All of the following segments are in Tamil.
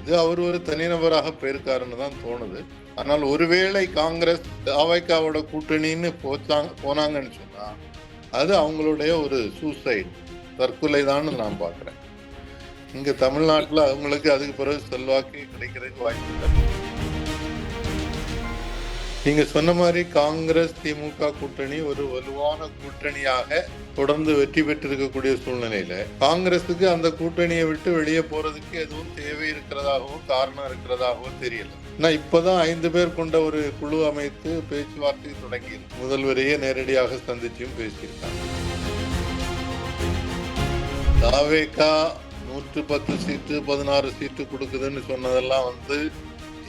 இது அவர் ஒரு தனிநபராக போயிருக்காருன்னு தான் தோணுது. ஆனால் ஒருவேளை காங்கிரஸ் தாவேக்காவோட கூட்டணின்னு போனாங்கன்னு சொன்னா அது அவங்களுடைய ஒரு சூசைட், தற்கொலை தான் நான் பார்க்கிறேன். இங்க தமிழ்நாட்டுல அவங்களுக்கு அதுக்கு பிறகு செல்வாக்கு கிடைக்கிறதுக்கு வாய்ப்பு இல்லை. நீங்க சொன்ன மாதிரி காங்கிரஸ் திமுக கூட்டணி ஒரு வலுவான கூட்டணியாக தொடர்ந்து வெற்றி பெற்றிருக்கக்கூடிய சூழ்நிலையில காங்கிரஸுக்கு அந்த கூட்டணியை விட்டு வெளியே போறதுக்கு எதுவும் தேவை இருக்கிறதாகவோ காரணம் இருக்கிறதாகவோ தெரியல. நான் இப்பதான் 5 பேர் கொண்ட ஒரு குழு அமைத்து பேச்சுவார்த்தை தொடங்கி முதல்வரையே நேரடியாக சந்திச்சும் பேசியிருக்காங்க. தாவேகா 110 சீட்டு 16 சீட்டு கொடுக்குதுன்னு சொன்னதெல்லாம்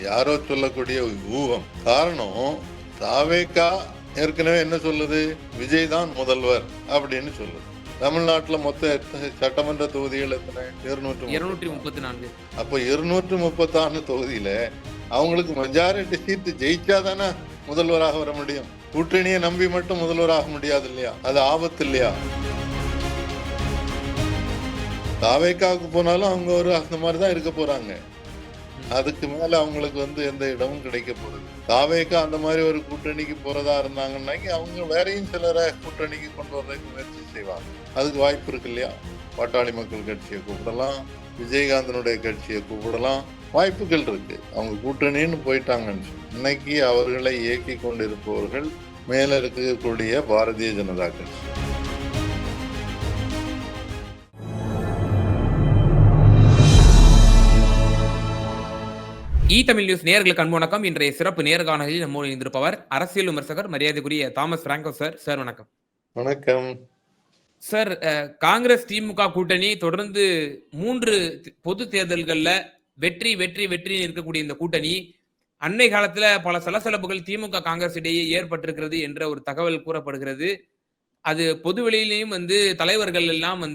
யாரோ சொல்லக்கூடிய ஊகம். காரணம், தாவேகா ஏற்கனவே என்ன சொல்லுது, விஜய் தான் முதல்வர் அப்படின்னு சொல்லுது. தமிழ்நாட்டுல மொத்த சட்டமன்ற தொகுதிகள் எத்தனை? 234. அப்ப 234 தொகுதியில அவங்களுக்கு மெஜாரிட்டி சீட்டு ஜெயிச்சாதானே முதல்வராக வர முடியும். கூட்டணியை நம்பி மட்டும் முதல்வராக முடியாது இல்லையா? அது ஆபத்து இல்லையா? தாவேக்காவுக்கு போனாலும் அவங்க அந்த மாதிரிதான் இருக்க போறாங்க. அதுக்கு மேல அவங்களுக்கு எந்த இடமும் கிடைக்க போறது. தாவேக்கா அந்த மாதிரி ஒரு கூட்டணிக்கு போறதா இருந்தாங்கன்னா அவங்க வேறையும் சிலரை கூட்டணிக்கு கொண்டு வர்றதுக்கு முயற்சி செய்வாங்க. அதுக்கு வாய்ப்பு இருக்கு இல்லையா? பாட்டாளி மக்கள் கட்சியை கூப்பிடலாம், விஜயகாந்தனுடைய கட்சியை கூப்பிடலாம், வாய்ப்புகள் இருக்கு. அவங்க கூட்டணின்னு போயிட்டாங்கன்னு இன்னைக்கு அவர்களை இயக்கி கொண்டிருப்பவர்கள் மேல இருக்கக்கூடிய பாரதிய ஜனதா கட்சி. தமிழ் நியூஸ் நேயர்களுக்கு அன்பு வணக்கம். இன்றைய சிறப்பு நேர்காணலில் நம்மோடு இருந்திருப்பவர் அரசியல் விமர்சகர் மரியாதைக்குரிய தாமஸ் பிராங்கோ சார். சார் வணக்கம். வணக்கம் சார். காங்கிரஸ் திமுக கூட்டணி தொடர்ந்து 3 பொது தேர்தல்கள்ல வெற்றி வெற்றி வெற்றி இருக்கக்கூடிய இந்த கூட்டணி அண்மை காலத்துல பல சலசலப்புகள் திமுக காங்கிரஸ் இடையே ஏற்பட்டிருக்கிறது என்ற ஒரு தகவல் கூறப்படுகிறது. அது பொது வெளியிலையும் தலைவர்கள் எல்லாம்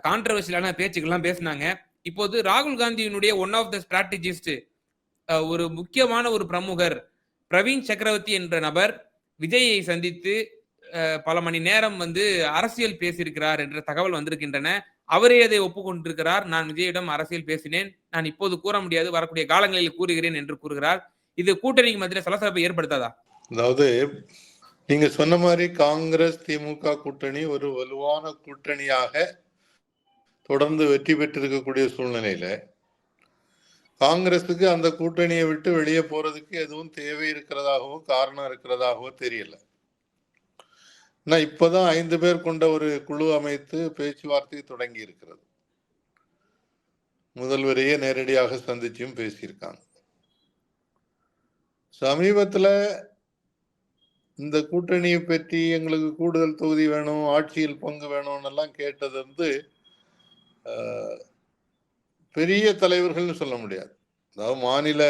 கான்ட்ரவர்சியலான பேச்சுக்கள்லாம் பேசினாங்க. இப்போது ராகுல் காந்தியினுடைய ஒன் ஆஃப் த ஸ்ட்ராட்டஜிஸ்ட், ஒரு முக்கியமான ஒரு பிரமுகர் பிரவீன் சக்கரவர்த்தி என்ற நபர் விஜயை சந்தித்து பல மணி நேரம் அரசியல் பேசியிருக்கிறார் என்ற தகவல் வந்திருக்கின்றன. அவரே அதை ஒப்புக்கொண்டிருக்கிறார். நான் விஜயிடம் அரசியல் பேசினேன், நான் இப்போது கூற முடியாது, வரக்கூடிய காலங்களில் கூறுகிறேன் என்று கூறுகிறார். இது கூட்டணிக்கு மத்தியில் சலசலப்பை ஏற்படுத்தாதா? அதாவது நீங்க சொன்ன மாதிரி காங்கிரஸ் திமுக கூட்டணி ஒரு வலுவான கூட்டணியாக தொடர்ந்து வெற்றி பெற்றிருக்கக்கூடிய சூழ்நிலையில காங்கிரஸுக்கு அந்த கூட்டணியை விட்டு வெளியே போறதுக்கு எதுவும் தேவை இருக்கிறதாகவோ காரணம் இருக்கிறதாகவோ தெரியல. நான் இப்பதான் 5 பேர் கொண்ட ஒரு குழு அமைத்து பேச்சுவார்த்தை தொடங்கி இருக்கிறது. முதல்வரையே நேரடியாக சந்திச்சும் பேசியிருக்காங்க. சமீபத்துல இந்த கூட்டணியை பற்றி எங்களுக்கு கூடுதல் தொகுதி வேணும், ஆட்சியில் பங்கு வேணும்னு எல்லாம் கேட்டது பெரிய தலைவர்கள்னு சொல்ல முடியாது. அதாவது மாநில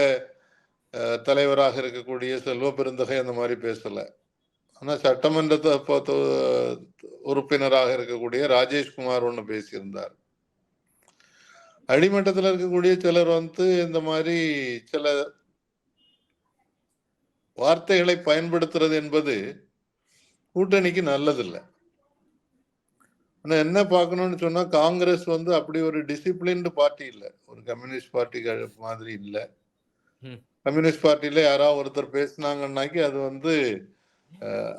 தலைவராக இருக்கக்கூடிய செல்வ பெருந்தகை அந்த மாதிரி பேசல. ஆனா சட்டமன்ற உறுப்பினராக இருக்கக்கூடிய ராஜேஷ்குமார் ஒண்ணு பேசியிருந்தார். அடிமட்டத்தில் இருக்கக்கூடிய சிலர் இந்த மாதிரி சில வார்த்தைகளை பயன்படுத்துறது என்பது கூட்டணிக்கு நல்லதில்லை. ஆனா என்ன பார்க்கணும்னு சொன்னா காங்கிரஸ் அப்படி ஒரு டிசிப்ளின்டு பார்ட்டி இல்லை, ஒரு கம்யூனிஸ்ட் பார்ட்டி மாதிரி இல்லை. கம்யூனிஸ்ட் பார்ட்டியில யாராவது ஒருத்தர் பேசினாங்கன்னாக்கி அது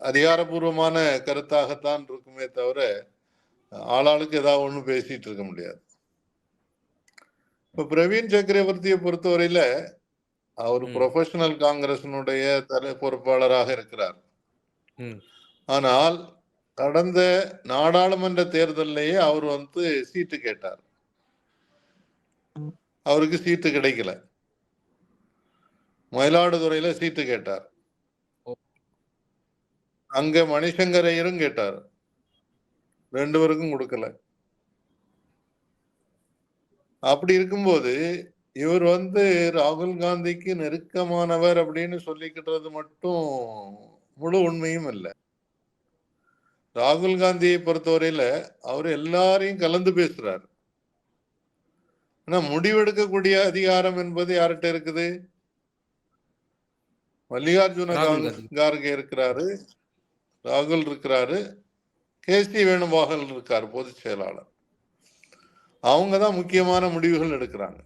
அதிகாரபூர்வமான கருத்தாகத்தான் இருக்குமே தவிர ஆளாளுக்கு ஏதாவது ஒண்ணு பேசிட்டு இருக்க முடியாது. இப்ப பிரவீன் சக்கரவர்த்தியை பொறுத்தவரையில அவர் ப்ரொஃபஷனல் காங்கிரசினுடைய பொறுப்பாளராக இருக்கிறார். ஆனால் கடந்த நாடாளுமன்ற தேர்தலிலேயே அவர் சீட்டு கேட்டார், அவருக்கு சீட்டு கிடைக்கல. மயிலாடுதுறையில சீட்டு கேட்டார், அங்க மணிசங்கர் ஐயரும் கேட்டார், 2 பேருக்கும் கொடுக்கல. அப்படி இருக்கும்போது இவர் ராகுல் காந்திக்கு நெருக்கமானவர் அப்படின்னு சொல்லிக்கிட்டது மட்டும் முழு உண்மையும் இல்லை. ராகுல் காந்தியை பொறுத்தவரையில அவர் எல்லாரையும் கலந்து பேசுறார். ஆனா முடிவெடுக்கக்கூடிய அதிகாரம் என்பது யார்கிட்ட இருக்குது? மல்லிகார்ஜுன கார்கே இருக்கிறாரு, ராகுல் இருக்கிறாரு, கேசி வேணுகோபால் இருக்காரு பொதுச் செயலாளர். அவங்கதான் முக்கியமான முடிவுகள் எடுக்கிறாங்க.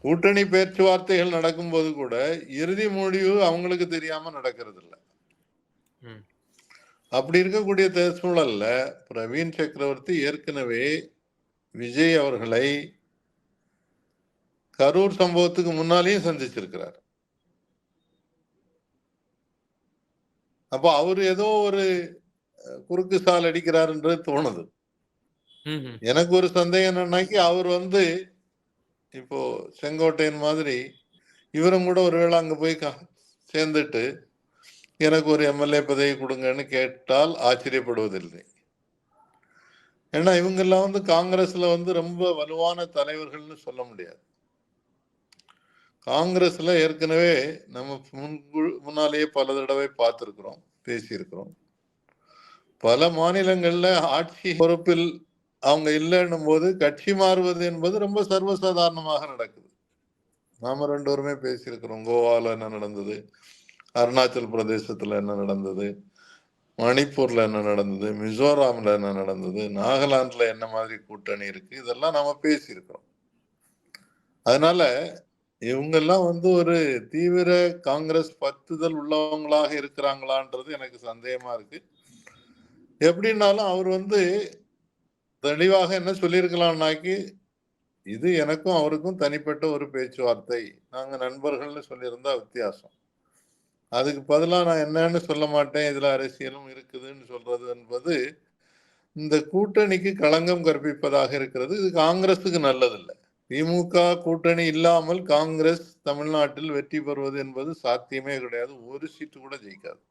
கூட்டணி பேச்சுவார்த்தைகள் நடக்கும்போது கூட இறுதி முடிவு அவங்களுக்கு தெரியாம நடக்கிறது இல்ல. அப்படி இருக்கக்கூடிய சூழல்ல பிரவீன் சக்கரவர்த்தி ஏற்கனவே விஜய் அவர்களை கரூர் சம்பவத்துக்கு முன்னாலேயும் சந்திச்சிருக்கிறார். அப்ப அவரு ஏதோ ஒரு குறுக்கு சால் அடிக்கிறாருன்றது தோணுது. எனக்கு ஒரு சந்தேகம் என்னன்னாக்கி அவர் இப்போ செங்கோட்டையன் மாதிரி இவரும் கூட ஒருவேளை அங்க போய் சேர்ந்துட்டு எனக்கு ஒரு எம்எல்ஏ பதவி கொடுங்கன்னு கேட்டால் ஆச்சரியப்படுவதில்லை. ஏன்னா இவங்கெல்லாம் காங்கிரஸ்ல ரொம்ப வலுவான தலைவர்கள்னு சொல்ல முடியாது. காங்கிரஸ்ல ஏற்கனவே நம்ம முன்னாலேயே பல தடவை பார்த்திருக்கிறோம், பேசியிருக்கிறோம். பல மாநிலங்கள்ல ஆட்சி பொறுப்பில் அவங்க இல்லைன்னும் போது கட்சி மாறுவது என்பது ரொம்ப சர்வசாதாரணமாக நடக்குது. நாம 2 பேருமே பேசியிருக்கிறோம். கோவால என்ன நடந்தது, அருணாச்சல் பிரதேசத்துல என்ன நடந்தது, மணிப்பூர்ல என்ன நடந்தது, மிசோராம்ல என்ன நடந்தது, நாகாலாந்துல என்ன மாதிரி கூட்டணி இருக்கு, இதெல்லாம் நாம பேசியிருக்கிறோம். அதனால இவங்கெல்லாம் ஒரு தீவிர காங்கிரஸ் பற்றுதல் உள்ளவங்களாக இருக்கிறாங்களான்றது எனக்கு சந்தேகமா இருக்கு. எப்படின்னாலும் அவர் தெளிவாக என்ன சொல்லியிருக்கலாம்னாக்கி, இது எனக்கும் அவருக்கும் தனிப்பட்ட ஒரு பேச்சுவார்த்தை, நாங்க நண்பர்கள்னு சொல்லியிருந்தா வித்தியாசம். அதுக்கு பதிலா நான் என்னன்னு சொல்ல மாட்டேன், இதுல அரசியலும் இருக்குதுன்னு சொல்றது என்பது இந்த கூட்டணிக்கு களங்கம் கற்பிப்பதாக இருக்கிறது. இது காங்கிரஸுக்கு நல்லதில்லை. திமுக கூட்டணி இல்லாமல் காங்கிரஸ் தமிழ்நாட்டில் வெற்றி பெறுவது என்பது சாத்தியமே கிடையாது. ஒரு சீட்டு கூட ஜெயிக்காது.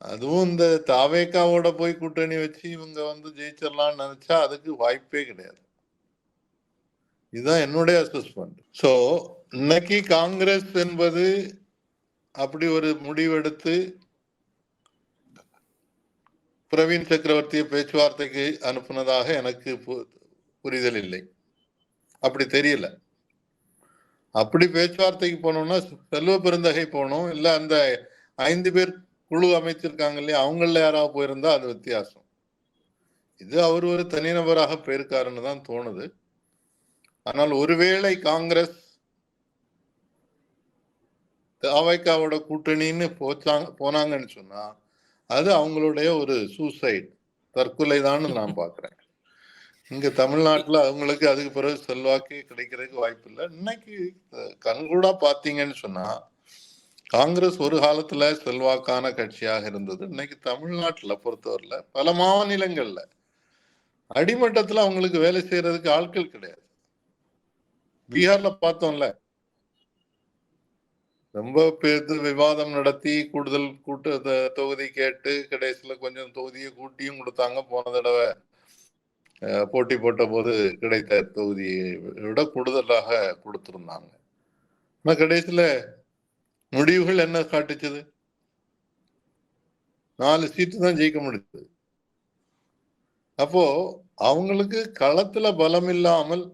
அதுவும் இந்த தாவேக்காவோட போய் கூட்டணி வச்சு இவங்க ஜெயிச்சிடலாம்னு நினைச்சா அதுக்கு வாய்ப்பே கிடையாது. இதுதான் என்னுடைய அசஸ்மெண்ட். சோ இன்னைக்கு காங்கிரஸ் என்பது அப்படி ஒரு முடிவெடுத்து பிரவீன் சக்கரவர்த்தியை பேச்சுவார்த்தைக்கு அனுப்புனதாக எனக்கு புரிதல் இல்லை. அப்படி தெரியல. அப்படி பேச்சுவார்த்தைக்கு போனோம்னா செல்வ பெருந்தகை போனோம், இல்ல அந்த 5 பேர் குழு அமைச்சிருக்காங்க இல்லையா, அவங்கள யாராவது போயிருந்தா அது வித்தியாசம். இது அவர் ஒரு தனிநபராக போயிருக்காருன்னு தான் தோணுது. ஆனால் ஒருவேளை காங்கிரஸ் தாவைக்காவோட கூட்டணின்னு போனாங்கன்னு சொன்னா அது அவங்களுடைய ஒரு சூசைட், தற்கொலை தான் நான் பாக்குறேன். இங்க தமிழ்நாட்டுல அவங்களுக்கு அதுக்கு பிறகு செல்வாக்கு கிடைக்கிறதுக்கு வாய்ப்பு இல்லை. இன்னைக்கு கண்கூடா பாத்தீங்கன்னு சொன்னா காங்கிரஸ் ஒரு காலத்துல செல்வாக்கான கட்சியாக இருந்தது. இன்னைக்கு தமிழ்நாட்டுல பொறுத்தவரையில பல மாநிலங்கள்ல அடிமட்டத்துல அவங்களுக்கு வேலை செய்யறதுக்கு ஆட்கள் கிடையாது. பீகார்ல பார்த்தோம்ல, ரொம்ப பேர் விவாதம் நடத்தி கூடுதல் தொகுதி கேட்டு கடைசியில கொஞ்சம் தொகுதியை கூட்டியும் கொடுத்தாங்க. போன தடவை போட்டி போட்ட போது கிடைத்த தொகுதியை விட கூடுதலாக கொடுத்திருந்தாங்க. ஆனா கடைசியில முடிவுகள் என்ன காட்டுச்சது? 4 சீட்டு தான் ஜெயிக்க முடியுது. அப்போ அவங்களுக்கு களத்துல பலம் இல்லாமல்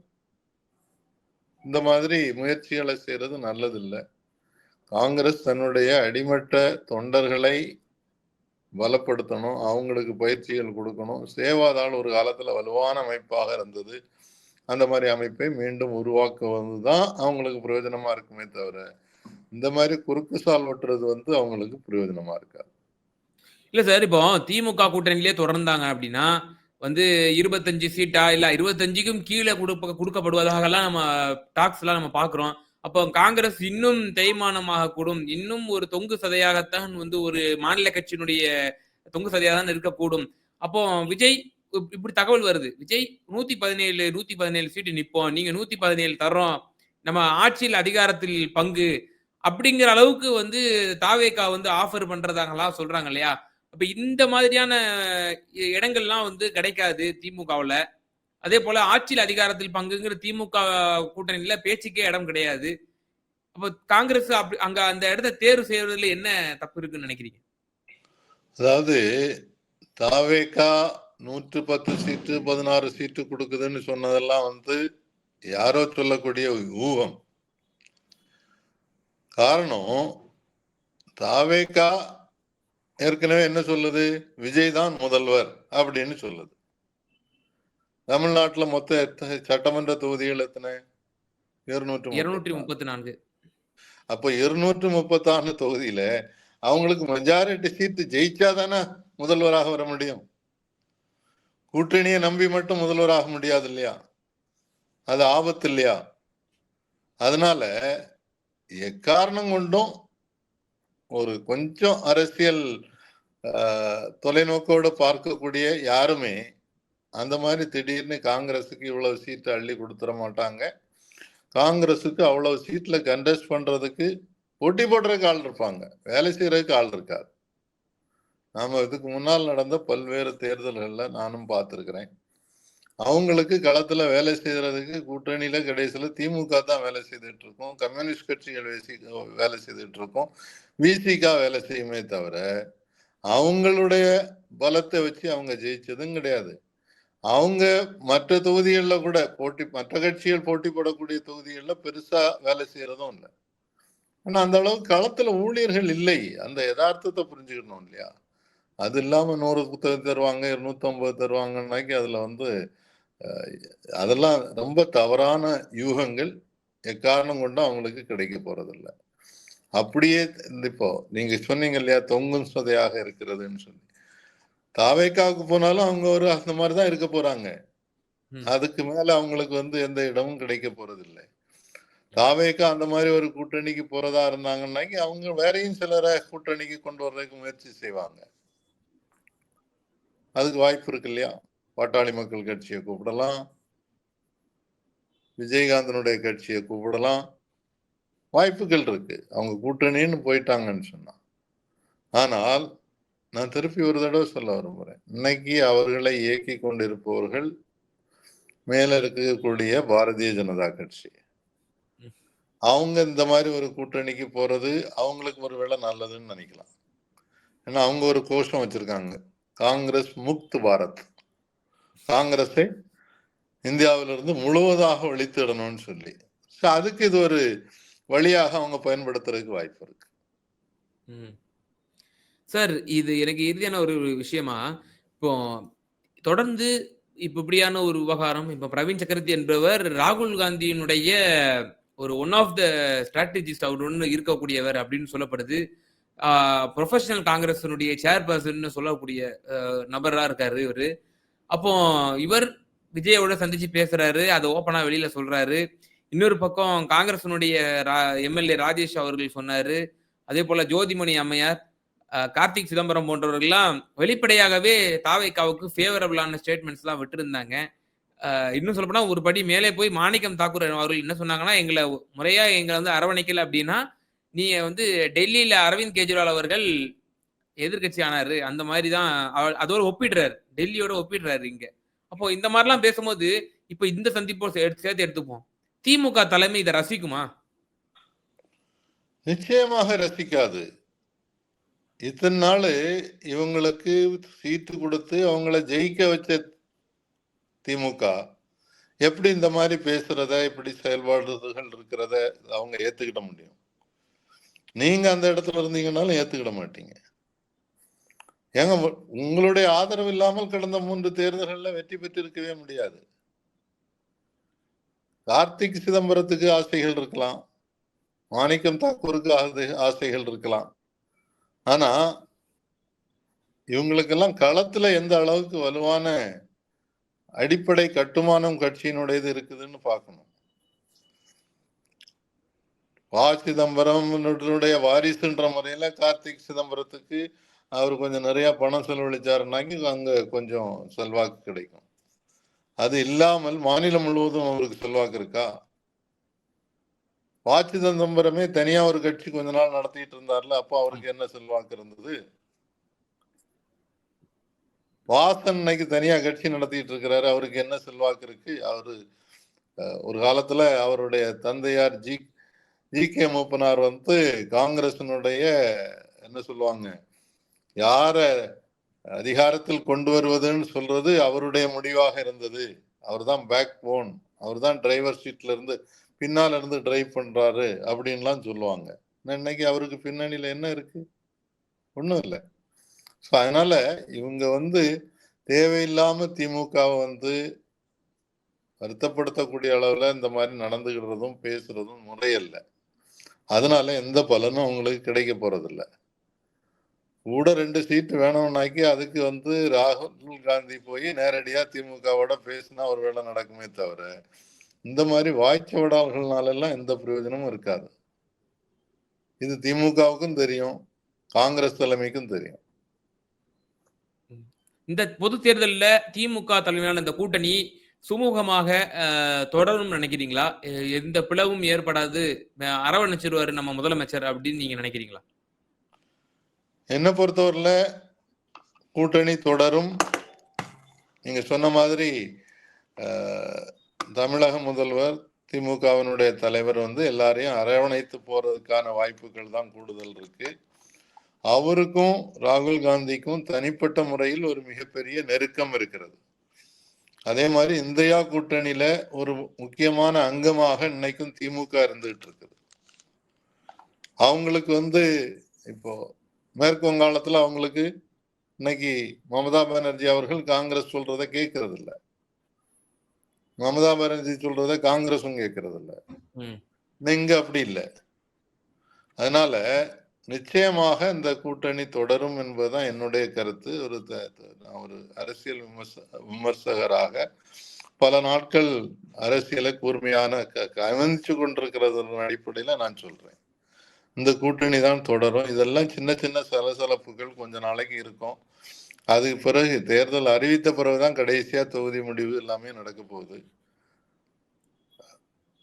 இந்த மாதிரி முயற்சிகளை செய்யறது நல்லதில்லை. காங்கிரஸ் தன்னுடைய அடிமட்ட தொண்டர்களை பலப்படுத்தணும், அவங்களுக்கு பயிற்சிகள் கொடுக்கணும். சேவாதாள் ஒரு காலத்துல வலுவான அமைப்பாக இருந்தது. அந்த மாதிரி அமைப்பை மீண்டும் உருவாக்குவதுதான் அவங்களுக்கு பிரயோஜனமா இருக்குமே தவிர இந்த மாதிரி குறுக்கு சால் வெட்டுறது அவங்களுக்கு பிரயோஜனமா இருக்காது. இல்ல சார், இப்போ திமுக கூட்டணியிலே தொடர்ந்தாங்க அப்படின்னா 25 சீட்டா இல்ல 25க்கும் கீழே கொடுக்கப்படுவதாகலாம் நம்ம டாக்ஸ் எல்லாம் நம்ம பாக்குறோம். அப்போ காங்கிரஸ் இன்னும் தேய்மானமாக கூடும், இன்னும் ஒரு தொங்கு சதையாகத்தான் ஒரு மாநில கட்சியினுடைய தொங்கு சதையாக தான் இருக்கக்கூடும். அப்போ விஜய் இப்படி தகவல் வருது, விஜய் 117 சீட்டு நிப்போம், நீங்க 117 தர்றோம், நம்ம ஆட்சியில் அதிகாரத்தில் பங்கு அப்படிங்கிற அளவுக்கு தாவேகா ஆஃபர் பண்றதாங்களா சொல்றாங்க இல்லையா? அப்ப இந்த மாதிரியான இடங்கள்லாம் கிடைக்காது திமுகவுல. அதே போல ஆட்சியில் அதிகாரத்தில் பங்குங்கிற திமுக கூட்டணியில பேச்சுக்கே இடம் கிடையாது. அப்ப காங்கிரஸ் அங்க அந்த இடத்தை தேர்வு செய்வதில் என்ன தப்பு இருக்குன்னு நினைக்கிறீங்க? அதாவது தாவேகா 110 சீட்டு 16 சீட்டு கொடுக்குதுன்னு சொன்னதெல்லாம் யாரோ சொல்லக்கூடிய ஊகம். காரணம், தாவேகா ஏற்கனவே என்ன சொல்லுது, விஜய் தான் முதல்வர் அப்படின்னு சொல்லுது. தமிழ்நாட்டுல மொத்த சட்டமன்ற தொகுதிகள் எத்தனை? 234. 234. அப்போ 234 தொகுதியில அவங்களுக்கு மெஜாரிட்டி சீட்டு ஜெயிச்சாதானே முதல்வராக வர முடியும். கூட்டணியை நம்பி மட்டும் முதல்வராக முடியாது இல்லையா? அது ஆபத்து இல்லையா? அதனால எக்காரணம் கொண்டும் ஒரு கொஞ்சம் அரசியல் தொலைநோக்கோடு பார்க்கக்கூடிய யாருமே அந்த மாதிரி திடீர்னு காங்கிரஸுக்கு இவ்வளவு சீட்டு அள்ளி கொடுத்துட மாட்டாங்க. காங்கிரஸுக்கு அவ்வளவு சீட்ல கண்டெஸ்ட் பண்றதுக்கு போட்டி போடுறதுக்கு ஆள் இருப்பாங்க, வேலை செய்யறதுக்கு ஆள் இருக்காது. நாம இதுக்கு முன்னால் நடந்த பல்வேறு தேர்தல்கள்ல நானும் பார்த்திருக்கிறேன். அவங்களுக்கு களத்துல வேலை செய்யறதுக்கு கூட்டணியில கடைசியில திமுக தான் வேலை செய்துட்டு இருக்கோம், கம்யூனிஸ்ட் கட்சிகள் வேலை செய்துட்டு இருக்கோம், விசிகா வேலை செய்யுமே தவிர அவங்களுடைய பலத்தை வச்சு அவங்க ஜெயிச்சதும் கிடையாது. அவங்க மற்ற தொகுதிகளில் கூட மற்ற கட்சிகள் போட்டி போடக்கூடிய தொகுதிகளில் பெருசா வேலை செய்யறதும் இல்லை. ஆனா அந்த அளவுக்கு களத்துல ஊழியர்கள் இல்லை. அந்த யதார்த்தத்தை புரிஞ்சுக்கணும் இல்லையா? அது இல்லாம 100 புத்தகம் தருவாங்க, 250 தருவாங்கன்னாக்கி அதுல அதெல்லாம் ரொம்ப தவறான யூகங்கள். எக்காரணம் கொண்டும் அவங்களுக்கு கிடைக்க போறதில்ல. அப்படியே இப்போ நீங்க சொன்னீங்க இல்லையா, தொங்கும் சதையாக இருக்கிறதுன்னு சொல்லி. தாவேக்காவுக்கு போனாலும் அவங்க அந்த மாதிரிதான் இருக்க போறாங்க. அதுக்கு மேல அவங்களுக்கு எந்த இடமும் கிடைக்க போறதில்லை. தாவேக்கா அந்த மாதிரி ஒரு கூட்டணிக்கு போறதா இருந்தாங்கன்னாக்கி அவங்க வேறையும் சிலரை கூட்டணிக்கு கொண்டு வர்றதுக்கு முயற்சி செய்வாங்க. அதுக்கு வாய்ப்பு இருக்கு இல்லையா? பாட்டாளி மக்கள் கட்சியை கூப்பிடலாம், விஜயகாந்தனுடைய கட்சியை கூப்பிடலாம், வாய்ப்புகள் இருக்கு அவங்க கூட்டணின்னு போயிட்டாங்கன்னு சொன்னா. ஆனால் நான் திருப்பி ஒரு தடவை சொல்ல விரும்புறேன், இன்னைக்கு அவர்களை இயக்கி கொண்டிருப்பவர்கள் மேல இருக்கக்கூடிய பாரதிய ஜனதா கட்சி. அவங்க இந்த மாதிரி ஒரு கூட்டணிக்கு போறது அவங்களுக்கு ஒரு வேளை நல்லதுன்னு நினைக்கலாம். ஏன்னா அவங்க ஒரு கோஷம் வச்சிருக்காங்க, காங்கிரஸ் முக்த் பாரத், காங்கிரஸை இந்தியாவிலிருந்து முழுவதாக ஒழித்திடணும்னு சொல்லி. அதுக்கு இது ஒரு வழியாக அவங்க பயன்படுத்துறதுக்கு வாய்ப்பு இருக்கு. சார், இது எனக்கு இறுதியான ஒரு விஷயமா, இப்போ தொடர்ந்து இப்படியான ஒரு விவகாரம், இப்ப பிரவீன் சக்கரவர்த்தி என்பவர் ராகுல் காந்தியினுடைய ஒரு ஒன் ஆஃப் த ஸ்ட்ராட்டஜிஸ்ட், அவர் ஒன்று இருக்கக்கூடியவர் அப்படின்னு சொல்லப்படுது. ப்ரொஃபஷனல் காங்கிரஸினுடைய சேர்பர்சன் சொல்லக்கூடிய நபரா இருக்காரு இவரு. அப்போ இவர் விஜயோட சந்திச்சு பேசுறாரு, அதை ஓப்பனா வெளியில சொல்றாரு. இன்னொரு பக்கம் காங்கிரஸினுடைய எம்எல்ஏ ராஜேஷ் அவர்கள் சொன்னாரு. அதே போல ஜோதிமணி அம்மையார், கார்த்திக் சிதம்பரம் போன்றவர்கள்லாம் வெளிப்படையாகவே தாவேக்காவுக்கு ஃபேவரபிளான ஸ்டேட்மெண்ட்ஸ் எல்லாம் விட்டுருந்தாங்க. இன்னும் சொல்லப்போனா ஒரு படி மேலே போய் மாணிக்கம் தாக்கூர் அவர்கள் என்ன சொன்னாங்கன்னா, எங்களை முறையா அரவணைக்கல அப்படின்னா நீங்க டெல்லியில அரவிந்த் கெஜ்ரிவால் அவர்கள் எதிர்கட்சி ஆனாரு, அந்த மாதிரி தான் அதோட ஒப்பிடுறாரு, டெல்லியோட ஒப்பிடுறாரு இங்க. அப்போ இந்த மாதிரிலாம் பேசும்போது இப்ப இந்த சந்திப்போ சேர்த்து எடுத்துப்போம், திமுக தலைமை இதை ரசிக்குமா? நிச்சயமாக ரசிக்காது. இத்தனை நாள் இவங்களுக்கு சீட்டு கொடுத்து அவங்கள ஜெயிக்க வச்ச திமுக எப்படி இந்த மாதிரி பேசுறத, இப்படி செயல்பாடுகள் இருக்கிறத அவங்க ஏத்துக்கிட முடியும்? நீங்க அந்த இடத்துல இருந்தீங்கன்னாலும் ஏத்துக்கிட மாட்டீங்க. ஏங்க, உங்களுடைய ஆதரவு இல்லாமல் கடந்த 3 தேர்தல்களில் வெற்றி பெற்றிருக்கவே முடியாது. கார்த்திக் சிதம்பரத்துக்கு ஆசைகள் இருக்கலாம், மாணிக்கம் தாக்கூருக்கு ஆசைகள் இருக்கலாம். ஆனா இவங்களுக்கெல்லாம் களத்துல எந்த அளவுக்கு வலுவான அடிப்படை கட்டுமானம் கட்சியினுடையது இருக்குதுன்னு பார்க்கணும். சிதம்பரம் வாரிசுன்ற முறையில கார்த்திக் சிதம்பரத்துக்கு அவர் கொஞ்சம் நிறைய பணம் செலவழிச்சாருன்னாக்கி அங்க கொஞ்சம் செல்வாக்கு கிடைக்கும். அது இல்லாமல் மாநிலம் முழுவதும் அவருக்கு செல்வாக்கு இருக்கா? சிதம்பரமே தனியா ஒரு கட்சி கொஞ்ச நாள் நடத்திட்டு இருந்தார்ல, அப்போ அவருக்கு என்ன செல்வாக்கு இருந்தது? வாசன் இன்னைக்கு தனியா கட்சி நடத்திட்டு இருக்கிறாரு, அவருக்கு என்ன செல்வாக்கு இருக்கு? அவரு ஒரு காலத்துல அவருடைய தந்தையார் ஜி கே மூப்பனார் காங்கிரசினுடைய என்ன சொல்லுவாங்க, யார அதிகாரத்தில் கொண்டு வருவதுன்னு சொல்றது அவருடைய முடிவாக இருந்தது. அவர் தான் பேக் போன், அவர் தான் டிரைவர் சீட்ல இருந்து பின்னால இருந்து டிரைவ் பண்றாரு அப்படின்லாம் சொல்லுவாங்க. இன்னைக்கு அவருக்கு பின்னணியில என்ன இருக்கு? ஒண்ணும் இல்லை. அதனால இவங்க தேவையில்லாம திமுக வருத்தப்படுத்தக்கூடிய அளவுல இந்த மாதிரி நடந்துக்கிறதும் பேசுறதும் முறையல்ல. அதனால எந்த பலனும் அவங்களுக்கு கிடைக்க போறதில்ல. கூட 2 சீட்டு வேணும்னாக்கி அதுக்கு வந்து ராகுல் காந்தி போய் நேரடியா திமுகவோட பேசினா ஒரு வேளை நடக்குமே தவிர, இந்த மாதிரி வாய்ச்சவடால்கள்னாலெல்லாம் எந்த பிரயோஜனமும் இருக்காது. இது திமுகவுக்கும் தெரியும், காங்கிரஸ் தலைமைக்கும் தெரியும். இந்த பொது தேர்தல்ல திமுக தலைமையிலான இந்த கூட்டணி சுமூகமாக தொடரும்னு நினைக்கிறீங்களா? எந்த பிளவும் ஏற்படாது, அரவணைச்சிருவாரு நம்ம முதலமைச்சர் அப்படின்னு நீங்க நினைக்கிறீங்களா? என்ன பொறுத்தவரையில கூட்டணி தொடரும். நீங்க சொன்ன மாதிரி தமிழக முதல்வர் திமுகவினுடைய தலைவர் வந்து எல்லாரையும் அரவணைத்து போறதுக்கான வாய்ப்புகள் தான் கூடுதல் இருக்கு. அவருக்கும் ராகுல் காந்திக்கும் தனிப்பட்ட முறையில் ஒரு மிகப்பெரிய நெருக்கம் இருக்கிறது. அதே மாதிரி இந்தியா கூட்டணியில ஒரு முக்கியமான அங்கமாக இன்னைக்கும் திமுக இருந்துகிட்டு இருக்குது. அவங்களுக்கு வந்து இப்போ மேற்கு வங்காளத்துல அவங்களுக்கு இன்னைக்கு மமதா பானர்ஜி அவர்கள் காங்கிரஸ் சொல்றதை கேட்கறது இல்ல. மமதா பானர்ஜி சொல்றதை காங்கிரஸும் கேட்கறது இல்ல. இங்க அப்படி இல்லை. அதனால நிச்சயமாக இந்த கூட்டணி தொடரும் என்பதுதான் என்னுடைய கருத்து. ஒரு அரசியல் விமர்சகராக பல நாட்கள் அரசியலை கூர்மையான கவனிச்சு கொண்டிருக்கிறது அடிப்படையில நான் சொல்றேன், இந்த கூட்டணி தான் தொடரும். இதெல்லாம் சின்ன சின்ன சலசலப்புகள் கொஞ்ச நாளைக்கு இருக்கும். அதுக்கு பிறகு தேர்தல் அறிவித்த பிறகுதான் கடைசியா தொகுதி முடிவு எல்லாமே நடக்க போகுது.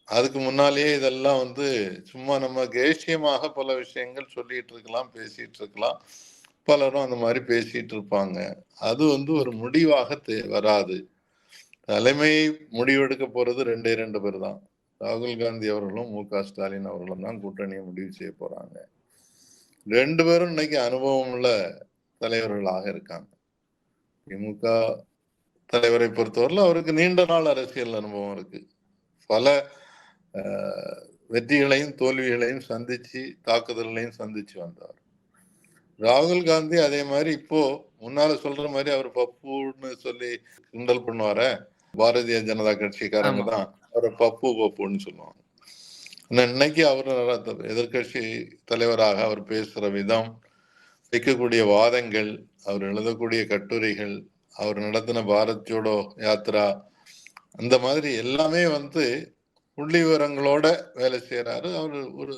அதுக்கு முன்னாலேயே இதெல்லாம் வந்து சும்மா நம்ம தேசியமாக பல விஷயங்கள் சொல்லிட்டு இருக்கலாம், பேசிட்டு இருக்கலாம். பலரும் அந்த மாதிரி பேசிட்டு இருப்பாங்க. அது வந்து ஒரு முடிவாக வராது. தலைமை முடிவெடுக்க போறது 2 பேர் தான். ராகுல் காந்தி அவர்களும் மு.க. ஸ்டாலின் அவர்களும் தான் கூட்டணியை முடிவு செய்ய போறாங்க. 2 பேரும் இன்னைக்கு அனுபவம் உள்ள தலைவர்களாக இருக்காங்க. திமுக தலைவரை பொறுத்தவரையில் அவருக்கு நீண்ட நாள் அரசியல் அனுபவம் இருக்கு. பல வெற்றிகளையும் தோல்விகளையும் சந்திச்சு, தாக்குதல்களையும் சந்திச்சு வந்தார். ராகுல் காந்தி அதே மாதிரி இப்போ முன்னால சொல்ற மாதிரி அவர் பப்புன்னு சொல்லி கிண்டல் பண்ணுவார, பாரதிய ஜனதா கட்சிக்காரங்க தான் அவரை பப்புன்னு சொல்லுவாங்க. இன்னைக்கு அவர் எதிர்கட்சி தலைவராக அவர் பேசுற விதம், வைக்கக்கூடிய வாதங்கள், அவர் எழுதக்கூடிய கட்டுரைகள், அவர் நடத்தின பாரத் ஜோடோ யாத்ரா, அந்த மாதிரி எல்லாமே வந்து புள்ளி விவரங்களோட வேலை செய்யறாரு. அவர் ஒரு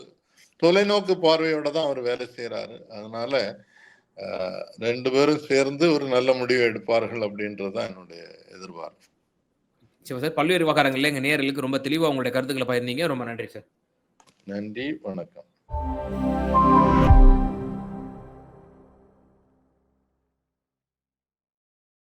தொலைநோக்கு பார்வையோட தான் அவர் வேலை செய்யறாரு. அதனால 2 பேரும் சேர்ந்து ஒரு நல்ல முடிவு எடுப்பார்கள் அப்படின்றதுதான் என்னுடைய எதிர்பார்ப்பு. சார், பல்வேறு விவகாரங்கள்ல எங்க நேயர்களுக்கு ரொம்ப தெளிவா உங்களுடைய கருத்துக்களை பகிர்ந்தீங்க. ரொம்ப நன்றி சார். நன்றி, வணக்கம்.